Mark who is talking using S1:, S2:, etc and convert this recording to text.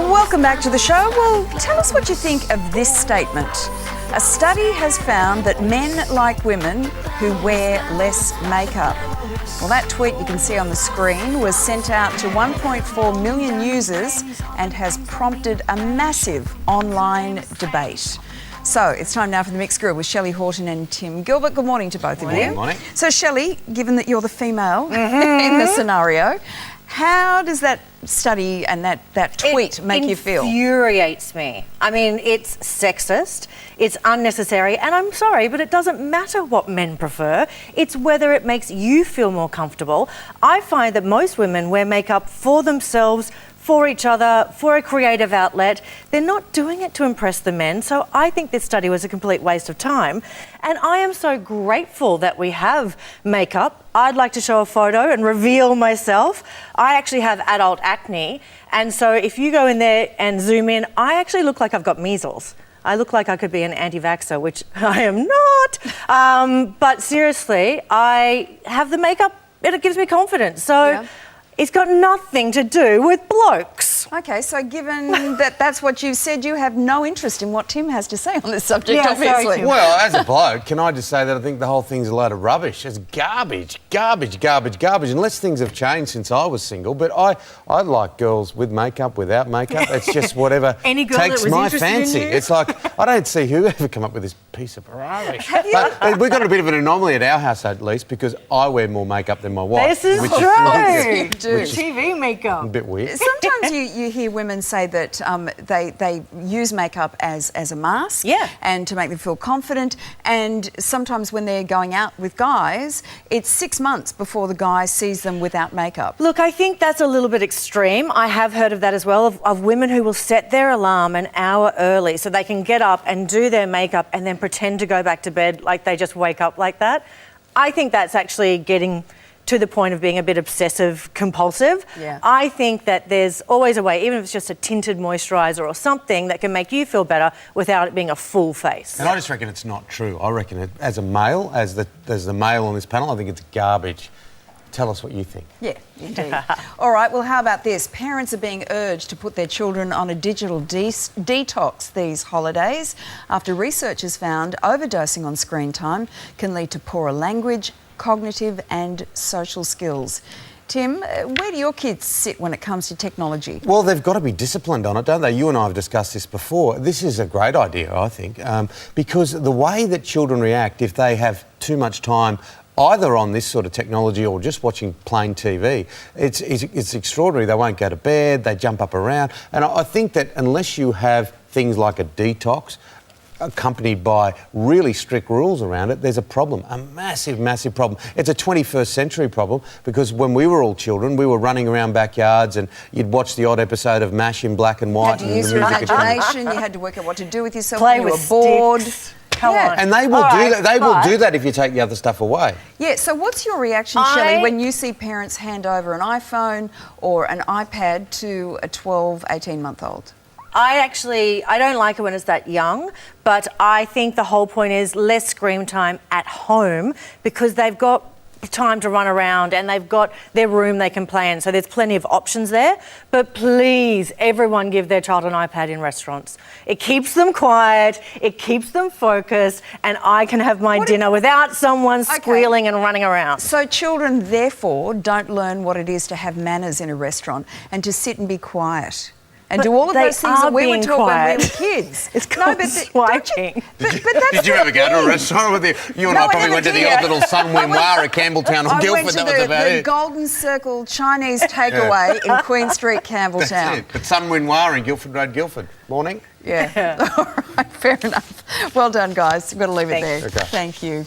S1: Welcome back to the show. Well, tell us what you think of this statement. A study has found that men like women who wear less makeup. Well, that tweet you can see on the screen was sent out to 1.4 million users and has prompted a massive online debate. So it's time now for the Mixed Grill with Shelly Horton and Tim Gilbert. Good morning to both of you.
S2: Good morning.
S1: So Shelly, given that you're the female in the scenario, how does that study and that tweet make you feel?
S3: It infuriates me. I mean, it's sexist, it's unnecessary, and I'm sorry, but it doesn't matter what men prefer. It's whether it makes you feel more comfortable. I find that most women wear makeup for themselves, for each other, for a creative outlet. They're not doing it to impress the men, so I think this study was a complete waste of time. And I am so grateful that we have makeup. I'd like to show a photo and reveal myself. I actually have adult acne, and so if you go in there and zoom in, I actually look like I've got measles. I look like I could be an anti-vaxxer, which I am not. But seriously, I have the makeup and it gives me confidence. So. Yeah. It's got nothing to do with blokes.
S1: Okay, so given that that's what you said, you have no interest in what Tim has to say on this subject,
S3: Yeah,
S1: obviously.
S3: sorry, Tim.
S2: Well, as a bloke, can I just say that I think the whole thing's a load of rubbish. It's garbage, unless things have changed since I was single. But I like girls with makeup, without makeup. It's just whatever
S3: Any girl
S2: takes
S3: that was
S2: my
S3: interested in
S2: fancy.
S3: you?
S2: It's like, I don't see who ever come up with this piece of rubbish. But we've got a bit of an anomaly at our house, at least, because I wear more makeup than my wife.
S3: This is
S2: which
S3: true.
S1: You do.
S3: TV makeup.
S2: a bit weird.
S1: Sometimes you hear women say that they use makeup as a mask,
S3: Yeah.
S1: and to make them feel confident. And sometimes when they're going out with guys, it's 6 months before the guy sees them without makeup.
S3: Look, I think that's a little bit extreme. I have heard of that as well, of women who will set their alarm an hour early so they can get up and do their makeup and then pretend to go back to bed like they just wake up like that. I think that's actually getting to the point of being a bit obsessive compulsive.
S1: Yeah.
S3: I think that there's always a way, even if it's just a tinted moisturiser or something that can make you feel better without it being a full face.
S2: And I just reckon it's not true. I reckon it, as a male, as the male on this panel, I think it's garbage. Tell us what you think.
S1: Yeah, indeed. All right, well, how about this? Parents are being urged to put their children on a digital detox these holidays after research has found overdosing on screen time can lead to poorer language, cognitive and social skills. Tim, where do your kids sit when it comes to technology?
S2: Well, they've got to be disciplined on it, don't they? You and I have discussed this before. This is a great idea, I think, because the way that children react if they have too much time either on this sort of technology or just watching plain TV, it's extraordinary. They won't go to bed, they jump up around. And I think that unless you have things like a detox, accompanied by really strict rules around it, there's a problem, a massive problem. It's a 21st century problem because when we were all children, we were running around backyards and you'd watch the odd episode of MASH in black and white.
S1: You had to use your imagination, you had to work out what to do with yourself
S3: Play
S1: when you
S3: with
S1: were bored.
S3: sticks. Come on.
S2: And they will do that. They will do that if you take the other stuff away.
S1: Yeah, so what's your reaction, Shelley, when you see parents hand over an iPhone or an iPad to a 12, 18-month-old?
S3: I don't like it when it's that young, but I think the whole point is less screen time at home because they've got time to run around and they've got their room they can play in, so there's plenty of options there. But please, everyone give their child an iPad in restaurants. It keeps them quiet, it keeps them focused, and I can have my dinner without someone squealing and running around.
S1: So children, therefore, don't learn what it is to have manners in a restaurant and to sit and be quiet. And do all of those things that we were taught when we were kids.
S3: It's called swiping.
S2: Did you ever go to a restaurant with you? And I probably went to the old little Sun Winoir at Campbelltown or Guildford.
S1: I went to the Golden Circle Chinese takeaway in Queen Street, Campbelltown.
S2: That's it. But Sun Winoir in Guildford Road, Guildford. Morning.
S1: Yeah. All right, fair enough. Well done, guys. We've got to leave it there.
S2: Okay.
S1: Thank you.